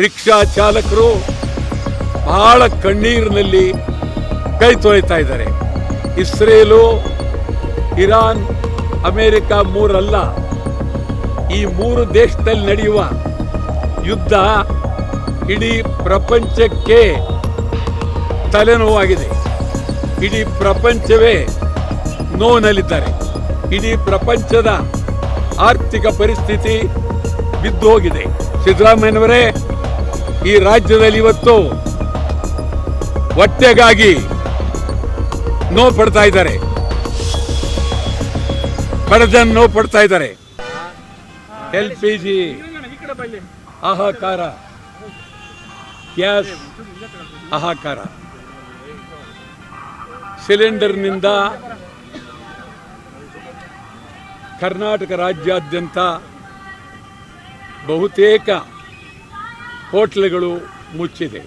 Rickshaw ಚಾಲಕರು ಬಹಳ ಕಣ್ಣೀರಿನಲ್ಲಿ ಕೈ ತೊಳಿತಾ ಇದ್ದಾರೆ. ಇಸ್ರೇಲು, ಇರಾನ್, ಅಮೆರಿಕ ಮೂರಲ್ಲ, ಈ ಮೂರು ದೇಶದಲ್ಲಿ ನಡೆಯುವ ಯುದ್ಧ ಇಡೀ ಪ್ರಪಂಚಕ್ಕೆ ತಲೆನೋವಾಗಿದೆ. ಇಡೀ ಪ್ರಪಂಚವೇ ನೋವಿನಲ್ಲಿದ್ದಾರೆ. ಇಡೀ ಪ್ರಪಂಚದ ಆರ್ಥಿಕ ಪರಿಸ್ಥಿತಿ ಬಿದ್ದು ಹೋಗಿದೆ. ಸಿದ್ದರಾಮಯ್ಯನವರೇ, ಈ ರಾಜ್ಯದಲ್ಲಿ ಇವತ್ತು ಹೊಟ್ಟೆಗಾಗಿ ನೋವು ಪಡ್ತಾ ಇದ್ದಾರೆ, ಬಡಜನ ನೋವು ಪಡ್ತಾ ಇದ್ದಾರೆ. LPG ಹಾಹಾಕಾರ, ಗ್ಯಾಸ್ ಹಾಹಾಕಾರ, ಸಿಲಿಂಡರ್ನಿಂದ ಕರ್ನಾಟಕ ರಾಜ್ಯಾದ್ಯಂತ ಬಹುತೇಕ ಹೋಟ್ಲುಗಳು ಮುಚ್ಚಿದೆ.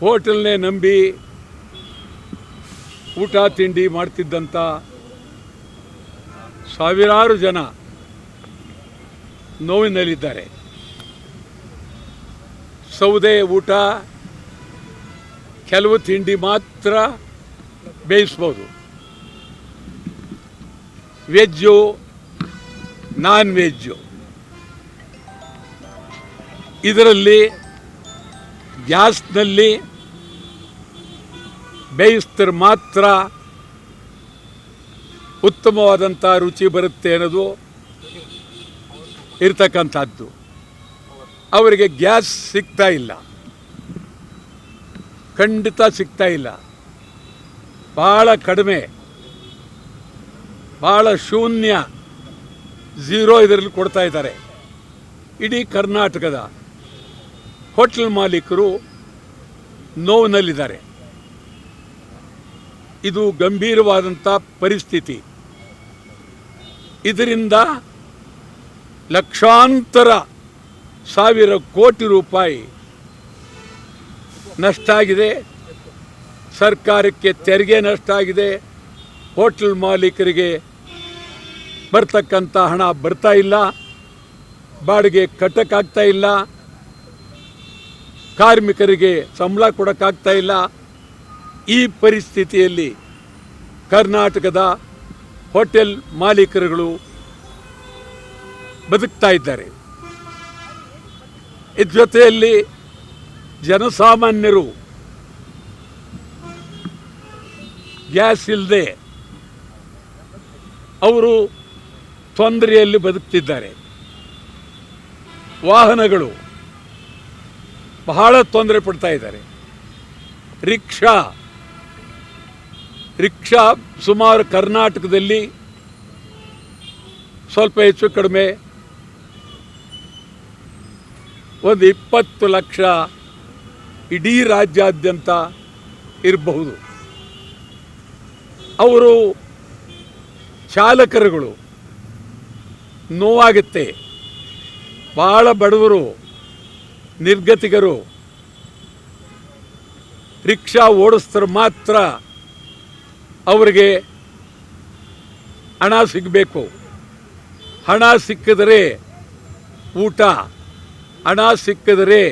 ಹೋಟೆಲ್ನೇ ನಂಬಿ ಊಟ ತಿಂಡಿ ಮಾಡ್ತಿದ್ದಂಥ ಸಾವಿರಾರು ಜನ ನೋವಿನಲ್ಲಿದ್ದಾರೆ. ಸೌದೆ ಊಟ, ಕೆಲವು ತಿಂಡಿ ಮಾತ್ರ ಬೇಯಿಸ್ಬೋದು. ವೆಜ್ಜು, ನಾನ್ ವೆಜ್ಜು, ಇದರಲ್ಲಿ ಗ್ಯಾಸ್ನಲ್ಲಿ ಬೇಯಿಸಿದ್ರೆ ಮಾತ್ರ ಉತ್ತಮವಾದಂಥ ರುಚಿ ಬರುತ್ತೆ ಅನ್ನೋದು ಇರ್ತಕ್ಕಂಥದ್ದು. ಅವರಿಗೆ ಗ್ಯಾಸ್ ಸಿಗ್ತಾ ಇಲ್ಲ, ಖಂಡಿತ ಸಿಗ್ತಾ ಇಲ್ಲ. ಭಾಳ ಕಡಿಮೆ, ಭಾಳ ಶೂನ್ಯ, ಝೀರೋ ಇದರಲ್ಲಿ ಕೊಡ್ತಾ ಇದ್ದಾರೆ. ಇಡೀ ಕರ್ನಾಟಕದ ಹೋಟೆಲ್ ಮಾಲೀಕರು ನೋವಿನಲ್ಲಿದ್ದಾರೆ. ಇದು ಗಂಭೀರವಾದಂಥ ಪರಿಸ್ಥಿತಿ. ಇದರಿಂದ ಲಕ್ಷಾಂತರ ಸಾವಿರ ಕೋಟಿ ರೂಪಾಯಿ ನಷ್ಟ ಆಗಿದೆ. ಸರ್ಕಾರಕ್ಕೆ ತೆರಿಗೆ ನಷ್ಟ ಆಗಿದೆ. ಹೋಟೆಲ್ ಮಾಲೀಕರಿಗೆ ಬರ್ತಕ್ಕಂಥ ಹಣ ಬರ್ತಾ ಇಲ್ಲ, ಬಾಡಿಗೆ ಕಟ್ಟಕ್ಕಾಗ್ತಾ ಇಲ್ಲ, ಕಾರ್ಮಿಕರಿಗೆ ಸಂಬಳ ಕೊಡೋಕ್ಕಾಗ್ತಾ ಇಲ್ಲ. ಈ ಪರಿಸ್ಥಿತಿಯಲ್ಲಿ ಕರ್ನಾಟಕದ ಹೋಟೆಲ್ ಮಾಲೀಕರುಗಳು ಬದುಕ್ತಾ ಇದ್ದಾರೆ. ಇದ್ರ ಜೊತೆಯಲ್ಲಿ ಜನಸಾಮಾನ್ಯರು ಗ್ಯಾಸ್ ಇಲ್ಲದೆ ಅವರು ತೊಂದರೆಯಲ್ಲಿ ಬದುಕ್ತಿದ್ದಾರೆ. ವಾಹನಗಳು ಬಹಳ ತೊಂದರೆ ಪಡ್ತಾ ಇದ್ದಾರೆ. ರಿಕ್ಷಾ ಸುಮಾರು ಕರ್ನಾಟಕದಲ್ಲಿ ಸ್ವಲ್ಪ ಹೆಚ್ಚು ಕಡಿಮೆ ಒಂದು 20 ಲಕ್ಷ ಇಡೀ ರಾಜ್ಯಾದ್ಯಂತ ಇರಬಹುದು. ಅವರು ಚಾಲಕರುಗಳು ನೋವಾಗುತ್ತೆ. ಭಾಳ ಬಡವರು, ನಿರ್ಗತಿಕರು ರಿಕ್ಷಾ ಓಡಿಸಿದ್ರೆ ಮಾತ್ರ ಅವರಿಗೆ ಹಣ ಸಿಗಬೇಕು. ಹಣ ಸಿಕ್ಕಿದರೆ ಊಟ, ಹಣ ಸಿಕ್ಕಿದರೆ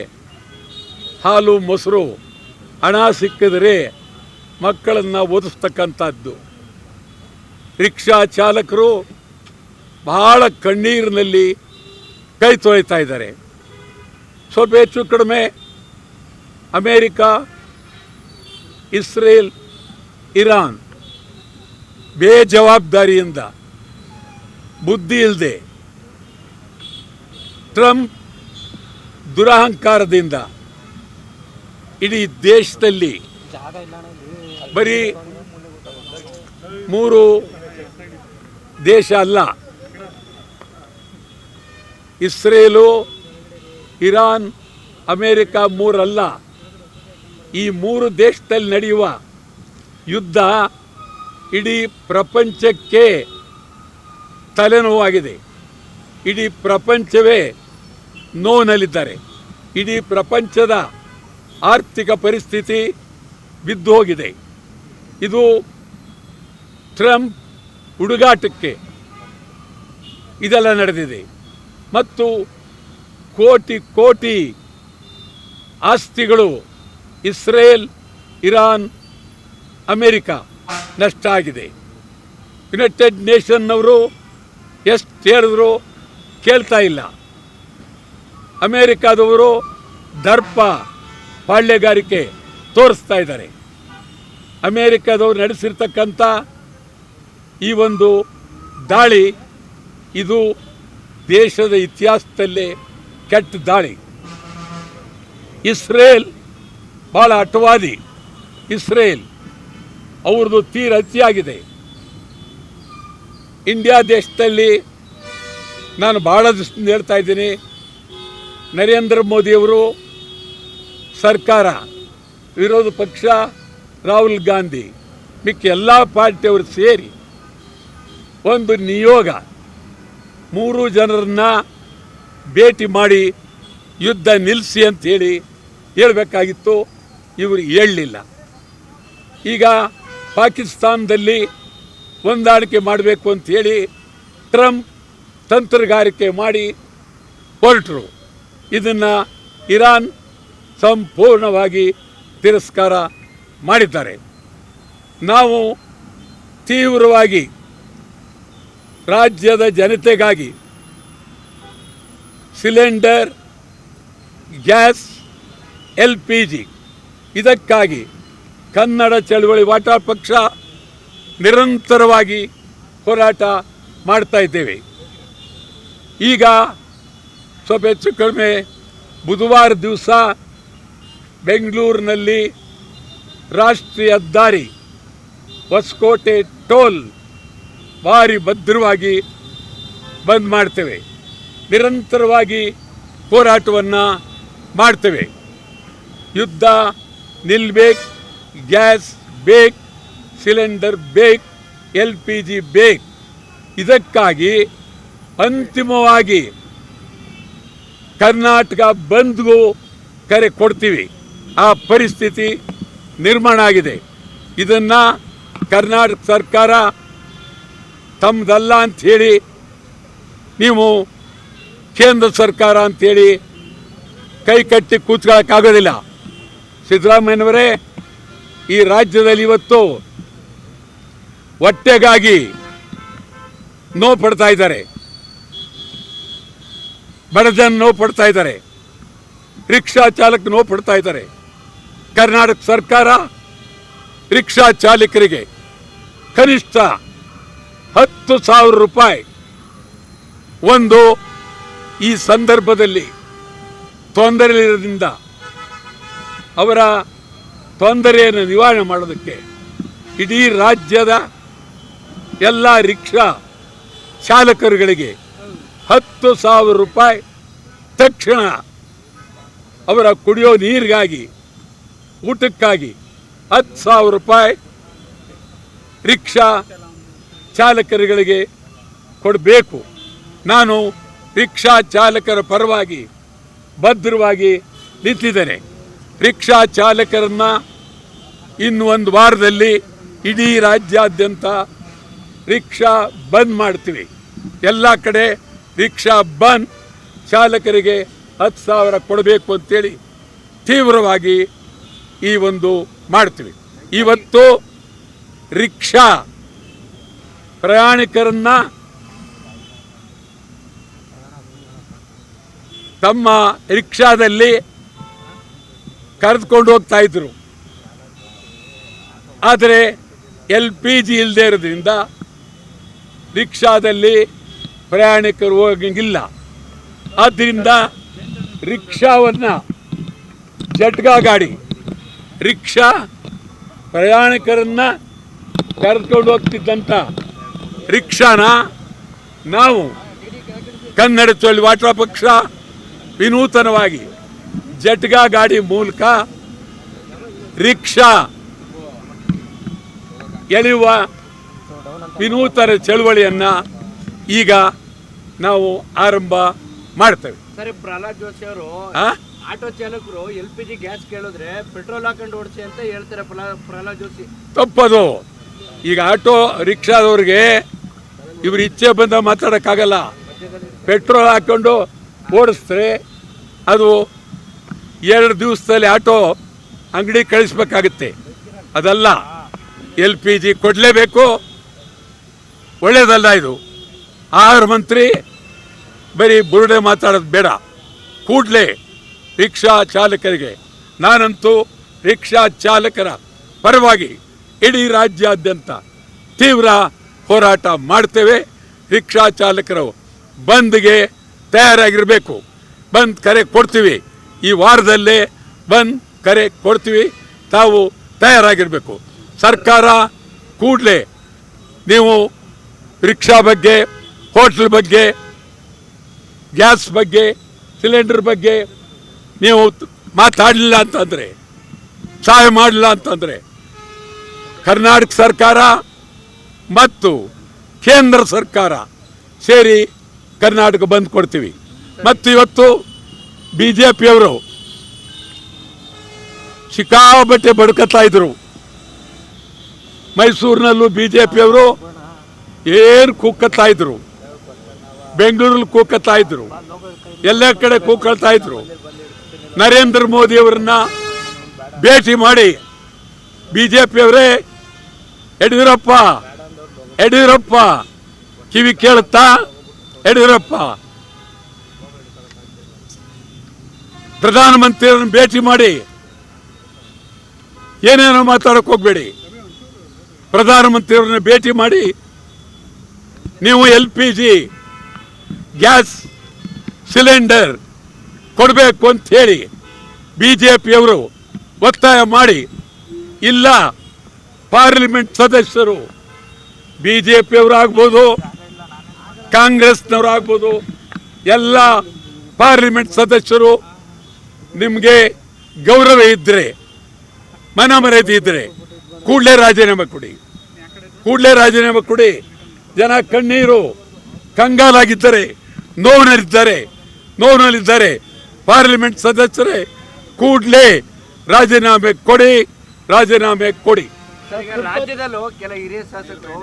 ಹಾಲು ಮೊಸರು, ಹಣ ಸಿಕ್ಕಿದರೆ ಮಕ್ಕಳನ್ನು ಓದಿಸ್ತಕ್ಕಂಥದ್ದು. ರಿಕ್ಷಾ ಚಾಲಕರು ಬಹಳ ಕಣ್ಣೀರಿನಲ್ಲಿ ಕೈ ತೊಳಿತಾ ಇದ್ದಾರೆ. ಸ್ವಲ್ಪ ಹೆಚ್ಚು ಕಡಿಮೆ ಅಮೇರಿಕ, ಇಸ್ರೇಲ್, ಇರಾನ್ ಬೇಜವಾಬ್ದಾರಿಯಿಂದ, ಬುದ್ಧಿ ಇಲ್ಲದೆ, ಟ್ರಂಪ್ ದುರಹಂಕಾರದಿಂದ ಇಡೀ ದೇಶದಲ್ಲಿ ಬರೀ 3 ದೇಶ ಅಲ್ಲ, ಇಸ್ರೇಲು, ಇರಾನ್, ಅಮೇರಿಕ ಮೂರಲ್ಲ, ಈ 3 ದೇಶದಲ್ಲಿ ನಡೆಯುವ ಯುದ್ಧ ಇಡೀ ಪ್ರಪಂಚಕ್ಕೆ ತಲೆನೋವಾಗಿದೆ. ಇಡೀ ಪ್ರಪಂಚವೇ ನೋವಿನಲ್ಲಿದ್ದಾರೆ. ಇಡೀ ಪ್ರಪಂಚದ ಆರ್ಥಿಕ ಪರಿಸ್ಥಿತಿ ಬಿದ್ದು ಹೋಗಿದೆ. ಇದು ಟ್ರಂಪ್ ಹುಡುಗಾಟಕ್ಕೆ ಇದೆಲ್ಲ ನಡೆದಿದೆ. ಮತ್ತು ಕೋಟಿ ಕೋಟಿ ಆಸ್ತಿಗಳು ಇಸ್ರೇಲ್, ಇರಾನ್, ಅಮೇರಿಕಾ ನಷ್ಟ ಆಗಿದೆ. ಯುನೈಟೆಡ್ ನೇಷನ್ನವರು ಎಷ್ಟು ಹೇಳಿದ್ರು ಕೇಳ್ತಾ ಇಲ್ಲ. ಅಮೇರಿಕಾದವರು ದರ್ಪ ಪಾಳ್ಯಗಾರಿಕೆ ತೋರಿಸ್ತಾ ಇದ್ದಾರೆ. ಅಮೇರಿಕಾದವರು ನಡೆಸಿರ್ತಕ್ಕಂಥ ಈ ಒಂದು ದಾಳಿ ಇದು ದೇಶದ ಇತಿಹಾಸದಲ್ಲೇ ಕೆಟ್ಟ ದಾಳಿ. ಇಸ್ರೇಲ್ ಭಾಳ ಹಠವಾದಿ. ಇಸ್ರೇಲ್ ಅವ್ರದ್ದು ತೀರ ಅತಿಯಾಗಿದೆ. ಇಂಡಿಯಾ ದೇಶದಲ್ಲಿ ನಾನು ಭಾಳ ದಿವಸದಿಂದ ಹೇಳ್ತಾ ಇದ್ದೀನಿ, ನರೇಂದ್ರ ಮೋದಿಯವರು ಸರ್ಕಾರ, ವಿರೋಧ ಪಕ್ಷ ರಾಹುಲ್ ಗಾಂಧಿ, ಮಿಕ್ಕ ಎಲ್ಲ ಪಾರ್ಟಿಯವರು ಸೇರಿ ಒಂದು ನಿಯೋಗ 3 ಜನರನ್ನ ಭೇಟಿ ಮಾಡಿ ಯುದ್ಧ ನಿಲ್ಲಿಸಿ ಅಂಥೇಳಿ ಹೇಳಬೇಕಾಗಿತ್ತು. ಇವರು ಹೇಳಲಿಲ್ಲ. ಈಗ ಪಾಕಿಸ್ತಾನದಲ್ಲಿ ಹೊಂದಾಣಿಕೆ ಮಾಡಬೇಕು ಅಂಥೇಳಿ ಟ್ರಂಪ್ ತಂತ್ರಗಾರಿಕೆ ಮಾಡಿ ಹೊರಟರು. ಇದನ್ನು ಇರಾನ್ ಸಂಪೂರ್ಣವಾಗಿ ತಿರಸ್ಕಾರ ಮಾಡಿದ್ದಾರೆ. ನಾವು ತೀವ್ರವಾಗಿ ರಾಜ್ಯದ ಜನತೆಗಾಗಿ ಸಿಲಿಂಡರ್, ಗ್ಯಾಸ್, LPG ಇದಕ್ಕಾಗಿ ಕನ್ನಡ ಚಳವಳಿ ವಾಟಾಳ ಪಕ್ಷ ನಿರಂತರವಾಗಿ ಹೋರಾಟ ಮಾಡ್ತಾ ಇದ್ದೇವೆ. ಈಗ ಸ್ವಲ್ಪ ಹೆಚ್ಚು ಕಡಿಮೆ ಬುಧವಾರ ದಿವಸ ಬೆಂಗಳೂರಿನಲ್ಲಿ ರಾಷ್ಟ್ರೀಯ ಹೆದ್ದಾರಿ ಹೊಸಕೋಟೆ ಟೋಲ್ ಭಾರಿ ಭದ್ರವಾಗಿ ಬಂದ್ ಮಾಡ್ತೇವೆ. ನಿರಂತರವಾಗಿ ಹೋರಾಟವನ್ನು ಮಾಡ್ತೇವೆ. ಯುದ್ಧ ನಿಲ್ಲಬೇಕು, ಗ್ಯಾಸ್ ಬೇಕು, ಸಿಲಿಂಡರ್ ಬೇಕು, LPG ಬೇಕು. ಇದಕ್ಕಾಗಿ ಅಂತಿಮವಾಗಿ ಕರ್ನಾಟಕ ಬಂದ್ಗೂ ಕರೆ ಕೊಡ್ತೀವಿ. ಆ ಪರಿಸ್ಥಿತಿ ನಿರ್ಮಾಣ ಆಗಿದೆ. ಇದನ್ನು ಕರ್ನಾಟಕ ಸರ್ಕಾರ ತಮ್ಮದಲ್ಲ ಅಂಥೇಳಿ, ನೀವು ಕೇಂದ್ರ ಸರ್ಕಾರ ಅಂಥೇಳಿ ಕೈ ಕಟ್ಟಿ ಕೂತ್ಕೊಳ್ಳೋಕ್ಕಾಗೋದಿಲ್ಲ. ಸಿದ್ದರಾಮಯ್ಯನವರೇ ಈ ರಾಜ್ಯದಲ್ಲಿ ಇವತ್ತು ಹೊಟ್ಟೆಗಾಗಿ ನೋವು ಪಡ್ತಾ ಇದ್ದಾರೆ, ಬಡ ಜನ ನೋವು ಪಡ್ತಾ ಇದ್ದಾರೆ, ರಿಕ್ಷಾ ಚಾಲಕ ನೋವು ಪಡ್ತಾ ಇದ್ದಾರೆ. ಕರ್ನಾಟಕ ಸರ್ಕಾರ ರಿಕ್ಷಾ ಚಾಲಕರಿಗೆ ಕನಿಷ್ಠ 10,000 ರೂಪಾಯಿ ಒಂದು ಈ ಸಂದರ್ಭದಲ್ಲಿ ತೊಂದರೆಯಿರೋದ್ರಿಂದ ಅವರ ತೊಂದರೆಯನ್ನು ನಿವಾರಣೆ ಮಾಡೋದಕ್ಕೆ ಇಡೀ ರಾಜ್ಯದ ಎಲ್ಲ ರಿಕ್ಷಾ ಚಾಲಕರುಗಳಿಗೆ 10,000 ರೂಪಾಯಿ ತಕ್ಷಣ ಅವರ ಕುಡಿಯೋ ನೀರಿಗಾಗಿ, ಊಟಕ್ಕಾಗಿ 10,000 ರೂಪಾಯಿ ರಿಕ್ಷಾ ಚಾಲಕರುಗಳಿಗೆ ಕೊಡಬೇಕು. ನಾನು ರಿಕ್ಷಾ ಚಾಲಕರ ಪರವಾಗಿ ಭದ್ರವಾಗಿ ನಿಂತಿದ್ದೇನೆ. ರಿಕ್ಷಾ ಚಾಲಕರನ್ನು ಇನ್ನು 1 ವಾರದಲ್ಲಿ ಇಡೀ ರಾಜ್ಯಾದ್ಯಂತ ರಿಕ್ಷಾ ಬಂದ್ ಮಾಡ್ತೀವಿ. ಎಲ್ಲ ಕಡೆ ರಿಕ್ಷಾ ಬಂದ್, ಚಾಲಕರಿಗೆ 10,000 ಕೊಡಬೇಕು ಅಂತೇಳಿ ತೀವ್ರವಾಗಿ ಈ ಒಂದು ಮಾಡ್ತೀವಿ. ಇವತ್ತು ರಿಕ್ಷಾ ಪ್ರಯಾಣಿಕರನ್ನ ತಮ್ಮ ರಿಕ್ಷಾದಲ್ಲಿ ಕರೆದುಕೊಂಡು ಹೋಗ್ತಾ ಇದ್ರು. ಆದರೆ LPG ಇಲ್ಲದೆ ಇರೋದ್ರಿಂದ ರಿಕ್ಷಾದಲ್ಲಿ ಪ್ರಯಾಣಿಕರು ಹೋಗಂಗಿಲ್ಲ. ಆದ್ದರಿಂದ ರಿಕ್ಷಾವನ್ನು ಜಟ್ಗಾ ಗಾಡಿ ರಿಕ್ಷಾ ಪ್ರಯಾಣಿಕರನ್ನು ಕರೆದುಕೊಂಡು ಹೋಗ್ತಿದ್ದಂಥ ರಿಕ್ಷಾನ ನಾವು ಕನ್ನಡ ಚಳವಳಿ ವಾಟಾಳ ಪಕ್ಷ ವಿನೂತನವಾಗಿ ಜಟ್ಗಾ ಗಾಡಿ ಮೂಲಕ ರಿಕ್ಷಾ ಎಳೆಯುವ ವಿನೂತನ ಚಳವಳಿಯನ್ನು ಈಗ ನಾವು ಆರಂಭ ಮಾಡ್ತೇವೆ. ಸರಿ, ಪ್ರಹ್ಲಾದ್ ಜೋಶಿ ಅವರು ಆಟೋ ಚಾಲಕರು LPG ಗ್ಯಾಸ್ ಕೇಳಿದ್ರೆ ಪೆಟ್ರೋಲ್ ಹಾಕೊಂಡು ಓಡಿಸಿ ಅಂತ ಹೇಳ್ತಾರೆ ಪ್ರಹ್ಲಾದ್ ಜೋಶಿ. ತಪ್ಪದು. ಈಗ ಆಟೋ ರಿಕ್ಷಾದವ್ರಿಗೆ ಇವ್ರ ಇಚ್ಛೆ ಬಂದ ಮಾತಾಡೋಕ್ಕಾಗಲ್ಲ. ಪೆಟ್ರೋಲ್ ಹಾಕೊಂಡು ಓಡಿಸಿದ್ರೆ ಅದು 2 ದಿವಸದಲ್ಲಿ ಆಟೋ ಅಂಗಡಿ ಕಳಿಸ್ಬೇಕಾಗುತ್ತೆ. ಅದಲ್ಲ, LPG ಕೊಡಲೇಬೇಕು. ಒಳ್ಳೇದಲ್ಲ ಇದು. ಆಹಾರ ಮಂತ್ರಿ ಬರೀ ಬುರುಡೆ ಮಾತಾಡೋದು ಬೇಡ. ಕೂಡಲೇ ರಿಕ್ಷಾ ಚಾಲಕರಿಗೆ, ನಾನಂತೂ ರಿಕ್ಷಾ ಚಾಲಕರ ಪರವಾಗಿ ಇಡೀ ರಾಜ್ಯಾದ್ಯಂತ ತೀವ್ರ ಹೋರಾಟ ಮಾಡ್ತೇವೆ. ರಿಕ್ಷಾ ಚಾಲಕರು ಬಂದ್ಗೆ ತಯಾರಾಗಿರಬೇಕು. ಬಂದ್ ಕರೆ ಕೊಡ್ತೀವಿ. ಈ ವಾರದಲ್ಲೇ ಬಂದ್ ಕರೆ ಕೊಡ್ತೀವಿ. ತಾವು ತಯಾರಾಗಿರಬೇಕು. ಸರ್ಕಾರ ಕೂಡಲೇ ನೀವು ರಿಕ್ಷಾ ಬಗ್ಗೆ, ಹೋಟ್ಲ್ ಬಗ್ಗೆ, ಗ್ಯಾಸ್ ಬಗ್ಗೆ, ಸಿಲಿಂಡರ್ ಬಗ್ಗೆ ನೀವು ಮಾತಾಡಲಿಲ್ಲ ಅಂತಂದರೆ, ಸಹಾಯ ಮಾಡಲಿಲ್ಲ ಅಂತಂದರೆ ಕರ್ನಾಟಕ ಸರ್ಕಾರ ಮತ್ತು ಕೇಂದ್ರ ಸರ್ಕಾರ ಸೇರಿ ಕರ್ನಾಟಕ ಬಂದ್ ಕೊಡ್ತೀವಿ. ಮತ್ತು ಇವತ್ತು BJPಯವರು ಸಿಕ್ಕಾಪಟ್ಟೆ ಬಡ್ಕತ್ತಾ ಇದ್ರು. ಮೈಸೂರಿನಲ್ಲೂ BJPಯವರು ಏನು ಕೂಕತ್ತಾ ಇದ್ರು, ಬೆಂಗಳೂರಲ್ಲಿ ಕೂಕತ್ತಾ ಇದ್ರು, ಎಲ್ಲ ಕಡೆ ಕೂಕೊಳ್ತಾ ಇದ್ರು. ನರೇಂದ್ರ ಮೋದಿ ಅವರನ್ನ ಭೇಟಿ ಮಾಡಿ BJPಯವರೇ ಯಡಿಯೂರಪ್ಪ ಕಿವಿ ಕೇಳುತ್ತಾ, ಯಡಿಯೂರಪ್ಪ ಪ್ರಧಾನಮಂತ್ರಿಯವರನ್ನು ಭೇಟಿ ಮಾಡಿ ಏನೇನೋ ಮಾತಾಡೋಕೆ ಹೋಗಬೇಡಿ. ಪ್ರಧಾನಮಂತ್ರಿಯವರನ್ನ ಭೇಟಿ ಮಾಡಿ ನೀವು LPG ಗ್ಯಾಸ್ ಸಿಲಿಂಡರ್ ಕೊಡಬೇಕು ಅಂತ ಹೇಳಿ BJPಯವರು ಒತ್ತಾಯ ಮಾಡಿ, ಇಲ್ಲ ಪಾರ್ಲಿಮೆಂಟ್ ಸದಸ್ಯರು BJPಯವರು ಆಗ್ಬೋದು, ಕಾಂಗ್ರೆಸ್ನವರು ಆಗ್ಬೋದು, ಎಲ್ಲ ಪಾರ್ಲಿಮೆಂಟ್ ಸದಸ್ಯರು ನಿಮಗೆ ಗೌರವ ಇದ್ದರೆ, ಮನಮರ್ಯಾದೆ ಇದ್ದರೆ ಕೂಡಲೇ ರಾಜೀನಾಮೆ ಕೊಡಿ. ಜನ ಕಣ್ಣೀರು ಕಂಗಾಲಾಗಿದ್ದಾರೆ, ನೋವಿನಲ್ಲಿದ್ದಾರೆ. ಪಾರ್ಲಿಮೆಂಟ್ ಸದಸ್ಯರೇ ಕೂಡಲೇ ರಾಜೀನಾಮೆ ಕೊಡಿ. ಈಗ ರಾಜ್ಯದಲ್ಲೂ ಕೆಲ ಹಿರಿಯ ಶಾಸಕರು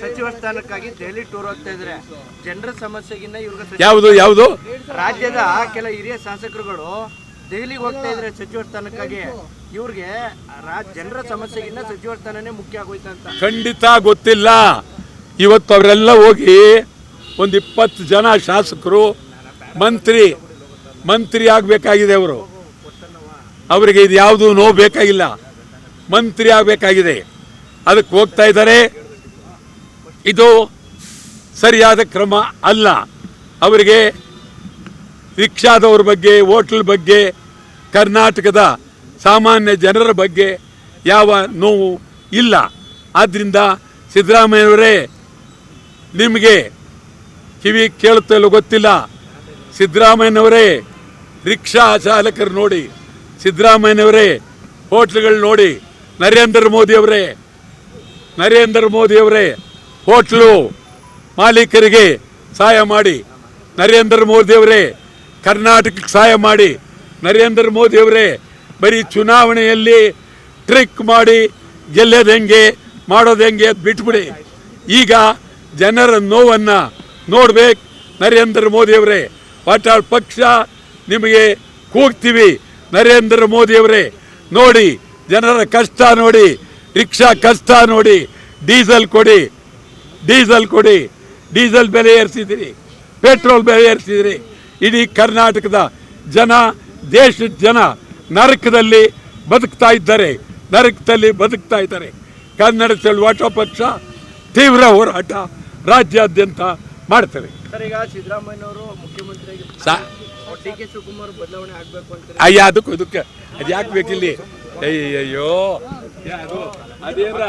ಸಚಿವ ಸ್ಥಾನಕ್ಕಾಗಿ ದೆಹಲಿ ಟೂರ್ ಹೋಗ್ತಾ ಇದ್ರೆ, ಜನರ ಸಮಸ್ಯೆಗಿನ್ನ ಇವ್ರಿಗೆ ಯಾವುದು ರಾಜ್ಯದ ಕೆಲ ಹಿರಿಯ ಶಾಸಕರುಗಳು ದೆಹಲಿಗೆ ಹೋಗ್ತಾ ಇದ್ರೆ ಸಚಿವ ಸ್ಥಾನಕ್ಕಾಗಿ, ಇವ್ರಿಗೆ ಜನರ ಸಮಸ್ಯೆಗಿನ್ನ ಸಚಿವ ಸ್ಥಾನನೇ ಮುಖ್ಯ ಆಗೋಯ್ತಂತ. ಖಂಡಿತ ಗೊತ್ತಿಲ್ಲ. ಇವತ್ತು ಅವರೆಲ್ಲ ಹೋಗಿ ಒಂದು 20 ಜನ ಶಾಸಕರು ಮಂತ್ರಿ ಆಗಬೇಕಾಗಿದೆ. ಅವರಿಗೆ ಇದು ಯಾವುದು ನೋವು ಬೇಕಾಗಿಲ್ಲ, ಮಂತ್ರಿ ಆಗಬೇಕಾಗಿದೆ. ಅದಕ್ಕೆ ಹೋಗ್ತಾ ಇದ್ದಾರೆ. ಇದು ಸರಿಯಾದ ಕ್ರಮ ಅಲ್ಲ. ಅವರಿಗೆ ರಿಕ್ಷಾದವ್ರ ಬಗ್ಗೆ, ಹೋಟ್ಲ್ ಬಗ್ಗೆ, ಕರ್ನಾಟಕದ ಸಾಮಾನ್ಯ ಜನರ ಬಗ್ಗೆ ಯಾವ ನೋವು ಇಲ್ಲ. ಆದ್ದರಿಂದ ಸಿದ್ದರಾಮಯ್ಯನವರೇ, ನಿಮಗೆ ಕಿವಿ ಕೇಳುತ್ತಾ ಇಲ್ಲೋ ಗೊತ್ತಿಲ್ಲ. ಸಿದ್ದರಾಮಯ್ಯನವರೇ, ರಿಕ್ಷಾ ಚಾಲಕರು ನೋಡಿ, ಸಿದ್ದರಾಮಯ್ಯನವರೇ ಹೋಟ್ಲ್ಗಳು ನೋಡಿ, ನರೇಂದ್ರ ಮೋದಿಯವರೇ ಹೋಟ್ಲು ಮಾಲೀಕರಿಗೆ ಸಹಾಯ ಮಾಡಿ, ನರೇಂದ್ರ ಮೋದಿಯವರೇ ಕರ್ನಾಟಕಕ್ಕೆ ಸಹಾಯ ಮಾಡಿ. ನರೇಂದ್ರ ಮೋದಿಯವರೇ ಬರೀ ಚುನಾವಣೆಯಲ್ಲಿ ಟ್ರಿಕ್ ಮಾಡಿ ಗೆಲ್ಲೋದು ಹೆಂಗೆ, ಮಾಡೋದು ಹೆಂಗೆ ಅದು ಬಿಟ್ಬಿಡಿ. ಈಗ ಜನರ ನೋವನ್ನು ನೋಡ್ಬೇಕು. ನರೇಂದ್ರ ಮೋದಿಯವರೇ, ಪಾಟಾಳ್ ಪಕ್ಷ ನಿಮಗೆ ಕೂಗ್ತೀವಿ. ನರೇಂದ್ರ ಮೋದಿಯವರೇ ನೋಡಿ, ಜನರ ಕಷ್ಟ ನೋಡಿ, ರಿಕ್ಷಾ ಕಷ್ಟ ನೋಡಿ, ಡೀಸೆಲ್ ಕೊಡಿ. ಡೀಸೆಲ್ ಬೆಲೆ ಏರಿಸಿದಿರಿ, ಪೆಟ್ರೋಲ್ ಬೆಲೆ ಏರಿಸಿದಿರಿ. ಇಡೀ ಕರ್ನಾಟಕದ ಜನ, ದೇಶದ ಜನ ನರಕದಲ್ಲಿ ಬದುಕ್ತಾ ಇದ್ದಾರೆ. ಕನ್ನಡ ಚಳವಳಿ ಪಕ್ಷ ತೀವ್ರ ಹೋರಾಟ ರಾಜ್ಯಾದ್ಯಂತ ಮಾಡ್ತೇವೆ. ಸರ್, ಈಗ ಸಿದ್ದರಾಮಯ್ಯನವರು ಮುಖ್ಯಮಂತ್ರಿ DK ಶಿವಕುಮಾರ್ ಬದಲಾವಣೆ ಆಗಬೇಕು ಅಂತ ಅದಕ್ಕೆ ಅದು ಯಾಕೆ ಬೇಕಿಲ್ಲಿ? ಅಯ್ಯೋ, ಅದೇನ